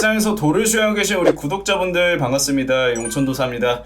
시장에서 도를 수행하고 계신 우리 구독자분들 반갑습니다. 용천도사입니다.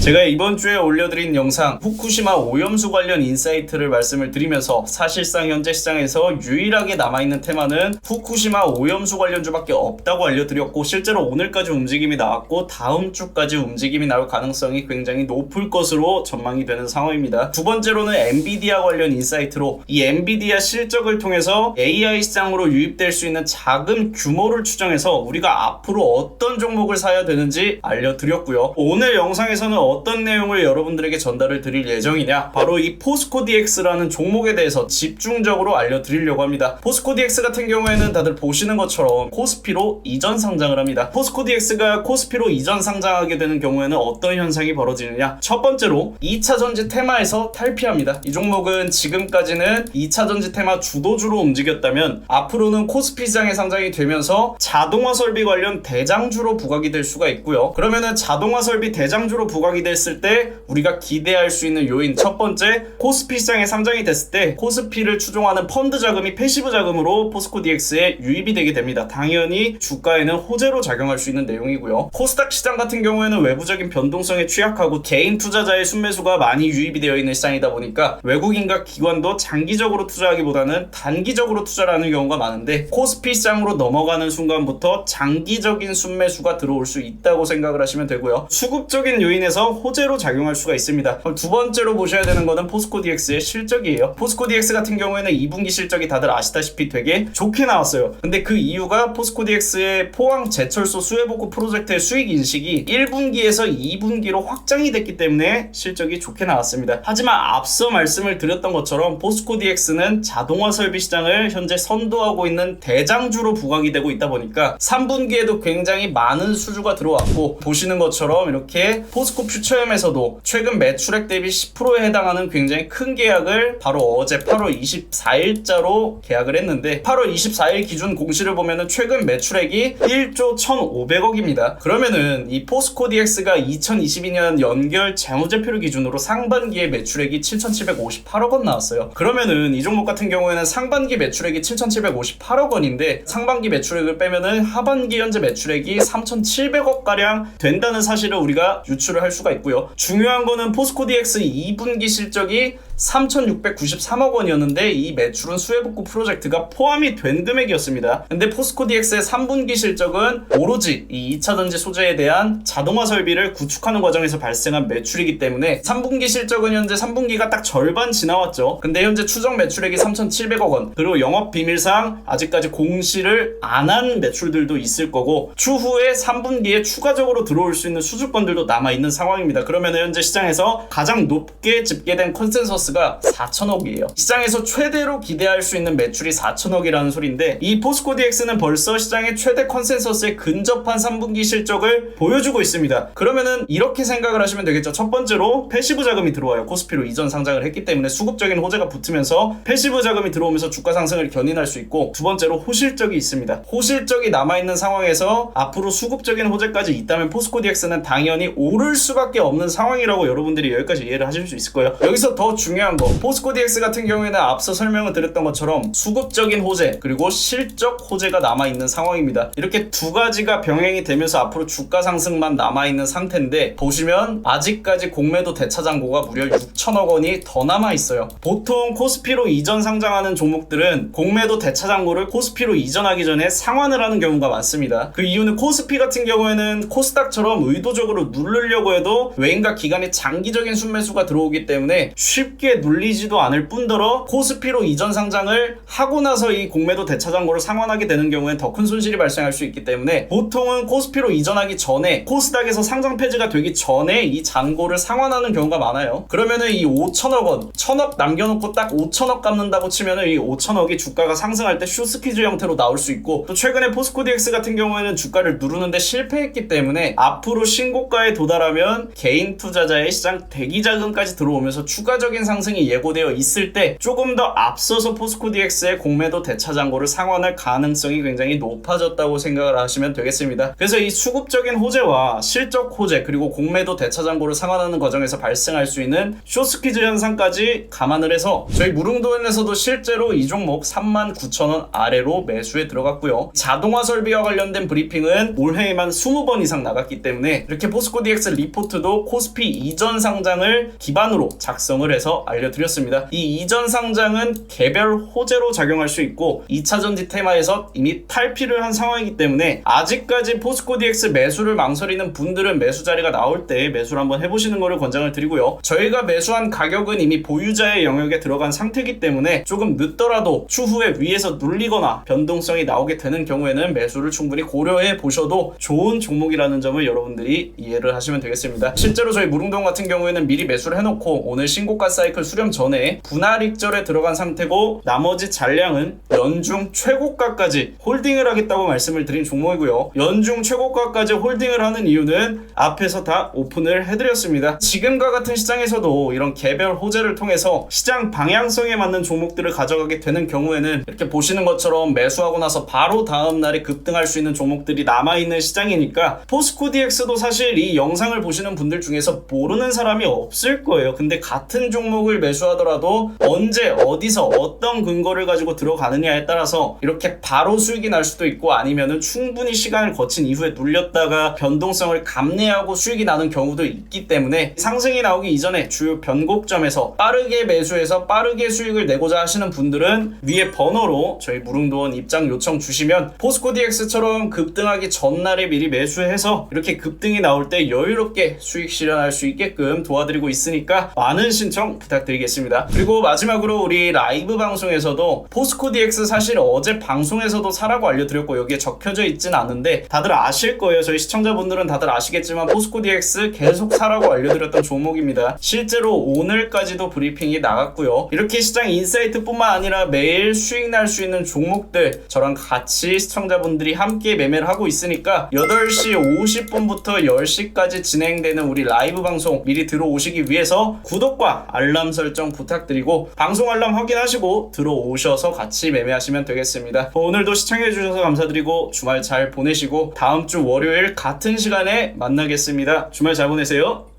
제가 이번 주에 올려드린 영상 후쿠시마 오염수 관련 인사이트를 말씀을 드리면서 사실상 현재 시장에서 유일하게 남아있는 테마는 후쿠시마 오염수 관련주밖에 없다고 알려드렸고, 실제로 오늘까지 움직임이 나왔고 다음 주까지 움직임이 나올 가능성이 굉장히 높을 것으로 전망이 되는 상황입니다. 두 번째로는 엔비디아 관련 인사이트로 이 엔비디아 실적을 통해서 AI 시장으로 유입될 수 있는 자금 규모를 추정해서 우리가 앞으로 어떤 종목을 사야 되는지 알려드렸고요. 오늘 영상에서는 어떤 내용을 여러분들에게 전달을 드릴 예정이냐, 바로 이 포스코DX라는 종목에 대해서 집중적으로 알려드리려고 합니다. 포스코DX 같은 경우에는 다들 보시는 것처럼 코스피로 이전 상장을 합니다. 포스코DX가 코스피로 이전 상장하게 되는 경우에는 어떤 현상이 벌어지느냐, 첫 번째로 2차전지 테마에서 탈피합니다. 이 종목은 지금까지는 2차전지 테마 주도주로 움직였다면 앞으로는 코스피 시장에 상장이 되면서 자동화 설비 관련 대장주로 부각이 될 수가 있고요. 그러면은 자동화 설비 대장주로 부각이 됐을 때 우리가 기대할 수 있는 요인, 첫 번째, 코스피 시장에 상장이 됐을 때 코스피를 추종하는 펀드 자금이 패시브 자금으로 포스코DX에 유입이 되게 됩니다. 당연히 주가에는 호재로 작용할 수 있는 내용이고요. 코스닥 시장 같은 경우에는 외부적인 변동성에 취약하고 개인 투자자의 순매수가 많이 유입이 되어 있는 시장이다 보니까 외국인과 기관도 장기적으로 투자하기보다는 단기적으로 투자를 하는 경우가 많은데, 코스피 시장으로 넘어가는 순간부터 장기적인 순매수가 들어올 수 있다고 생각을 하시면 되고요. 수급적인 요인에서 호재로 작용할 수가 있습니다. 그럼 두 번째로 보셔야 되는 거는 포스코DX의 실적이에요. 포스코DX 같은 경우에는 2분기 실적이 다들 아시다시피 되게 좋게 나왔어요. 근데 그 이유가 포스코DX의 포항 제철소 수해복구 프로젝트의 수익 인식이 1분기에서 2분기로 확장이 됐기 때문에 실적이 좋게 나왔습니다. 하지만 앞서 말씀을 드렸던 것처럼 포스코DX는 자동화 설비 시장을 현재 선도하고 있는 대장주로 부각이 되고 있다 보니까 3분기에도 굉장히 많은 수주가 들어왔고, 보시는 것처럼 이렇게 포스코 퓨처엠에서도 최근 매출액 대비 10%에 해당하는 굉장히 큰 계약을 바로 어제 8월 24일자로 계약을 했는데, 8월 24일 기준 공시를 보면은 최근 매출액이 1조 1,500억입니다. 그러면은 이 포스코DX가 2022년 연결 재무제표를 기준으로 상반기에 매출액이 7,758억 원 나왔어요. 그러면은 이 종목 같은 경우에는 상반기 매출액이 7,758억 원인데 상반기 매출액을 빼면은 하반기 현재 매출액이 3,700억 가량 된다는 사실을 우리가 유출을 할 수가 있고요. 중요한 거는 포스코DX 2분기 실적이 3,693억 원이었는데 이 매출은 수해복구 프로젝트가 포함이 된 금액이었습니다. 근데 포스코DX의 3분기 실적은 오로지 이 2차전지 소재에 대한 자동화 설비를 구축하는 과정에서 발생한 매출이기 때문에 3분기 실적은 현재 3분기가 딱 절반 지나왔죠. 근데 현재 추정 매출액이 3,700억 원, 그리고 영업 비밀상 아직까지 공시를 안 한 매출들도 있을 거고, 추후에 3분기에 추가적으로 들어올 수 있는 수주권들도 남아있는 상황입니다. 그러면 현재 시장에서 가장 높게 집계된 컨센서스가 4,000억이에요. 시장에서 최대로 기대할 수 있는 매출이 4,000억이라는 소리인데, 이 포스코DX는 벌써 시장의 최대 컨센서스에 근접한 3분기 실적을 보여주고 있습니다. 그러면은 이렇게 생각을 하시면 되겠죠. 첫 번째로 패시브 자금이 들어와요. 코스피로 이전 상장을 했기 때문에 수급적인 호재가 붙으면서 패시브 자금이 들어오면서 주가 상승을 견인할 수 있고, 두 번째로 호실적이 있습니다. 호실적이 남아있는 상황에서 앞으로 수급적인 호재까지 있다면 포스코DX는 당연히 오를 수밖에 없는 상황이라고 여러분들이 여기까지 이해를 하실 수 있을 거예요. 여기서 더 중요한 거, 포스코DX 같은 경우에는 앞서 설명을 드렸던 것처럼 수급적인 호재 그리고 실적 호재가 남아있는 상황입니다. 이렇게 두 가지가 병행이 되면서 앞으로 주가 상승만 남아있는 상태인데, 보시면 아직까지 공매도 대차장고가 무려 6천억 원이 더 남아있어요. 보통 코스피로 이전 상장하는 종목들은 공매도 대차장고를 코스피로 이전하기 전에 상환을 하는 경우가 많습니다. 그 이유는 코스피 같은 경우에는 코스닥처럼 의도적으로 누르려고 해도 외인과 기관의 장기적인 순매수가 들어오기 때문에 쉽게 눌리지도 않을 뿐더러 코스피로 이전 상장을 하고 나서 이 공매도 대차장고를 상환하게 되는 경우엔 더 큰 손실이 발생할 수 있기 때문에 보통은 코스피로 이전하기 전에, 코스닥에서 상장 폐지가 되기 전에 이 잔고를 상환하는 경우가 많아요. 그러면은 이 5천억 원, 1,000억 남겨놓고 딱 5천억 갚는다고 치면은 이 5천억이 주가가 상승할 때 슈스퀴즈 형태로 나올 수 있고, 또 최근에 포스코DX 같은 경우에는 주가를 누르는데 실패했기 때문에 앞으로 신고가에 도달하면 개인 투자자의 시장 대기자금까지 들어오면서 추가적인 상승 상승이 예고되어 있을 때 조금 더 앞서서 포스코 DX의 공매도 대차장고를 상환할 가능성이 굉장히 높아졌다고 생각을 하시면 되겠습니다. 그래서 이 수급적인 호재와 실적 호재 그리고 공매도 대차장고를 상환하는 과정에서 발생할 수 있는 숏스퀴즈 현상까지 감안을 해서 저희 무릉도원에서도 실제로 이 종목 39,000원 아래로 매수에 들어갔고요. 자동화 설비와 관련된 브리핑은 올해에만 20번 이상 나갔기 때문에 이렇게 포스코 DX 리포트도 코스피 이전 상장을 기반으로 작성을 해서 알려드렸습니다. 이 이전 상장은 개별 호재로 작용할 수 있고 2차전지 테마에서 이미 탈피를 한 상황이기 때문에 아직까지 포스코 DX 매수를 망설이는 분들은 매수 자리가 나올 때 매수를 한번 해보시는 것을 권장을 드리고요. 저희가 매수한 가격은 이미 보유자의 영역에 들어간 상태이기 때문에 조금 늦더라도 추후에 위에서 눌리거나 변동성이 나오게 되는 경우에는 매수를 충분히 고려해 보셔도 좋은 종목이라는 점을 여러분들이 이해를 하시면 되겠습니다. 실제로 저희 무릉동 같은 경우에는 미리 매수를 해놓고 오늘 신고가 사이클 수렴 전에 분할 익절에 들어간 상태고 나머지 잔량은 연중 최고가까지 홀딩을 하겠다고 말씀을 드린 종목이고요. 연중 최고가까지 홀딩을 하는 이유는 앞에서 다 오픈을 해드렸습니다. 지금과 같은 시장에서도 이런 개별 호재를 통해서 시장 방향성에 맞는 종목들을 가져가게 되는 경우에는 이렇게 보시는 것처럼 매수하고 나서 바로 다음 날에 급등할 수 있는 종목들이 남아있는 시장이니까 포스코 DX도 사실 이 영상을 보시는 분들 중에서 모르는 사람이 없을 거예요. 근데 같은 종목을 매수하더라도 언제 어디서 어떤 근거를 가지고 들어가느냐에 따라서 이렇게 바로 수익이 날 수도 있고 아니면은 충분히 시간을 거친 이후에 눌렸다가 변동성을 감내하고 수익이 나는 경우도 있기 때문에 상승이 나오기 이전에 주요 변곡점에서 빠르게 매수해서 빠르게 수익을 내고자 하시는 분들은 위에 번호로 저희 무릉도원 입장 요청 주시면 포스코 DX처럼 급등하기 전날에 미리 매수해서 이렇게 급등이 나올 때 여유롭게 수익 실현할 수 있게끔 도와드리고 있으니까 많은 신청 부탁드리겠습니다. 그리고 마지막으로 우리 라이브 방송에서도 포스코 DX 사실 어제 방송에서도 사라고 알려드렸고 여기에 적혀져 있진 않은데 다들 아실 거예요. 저희 시청자분들은 다들 아시겠지만 포스코 DX 계속 사라고 알려드렸던 종목입니다. 실제로 오늘까지도 브리핑이 나갔고요. 이렇게 시장 인사이트뿐만 아니라 매일 수익 날 수 있는 종목들 저랑 같이 시청자분들이 함께 매매를 하고 있으니까 8시 50분부터 10시까지 진행되는 우리 라이브 방송 미리 들어오시기 위해서 구독과 알람 설정 부탁드리고 방송 알람 확인하시고 들어오셔서 같이 매매하시면 되겠습니다. 오늘도 시청해주셔서 감사드리고 주말 잘 보내시고 다음 주 월요일 같은 시간에 만나겠습니다. 주말 잘 보내세요.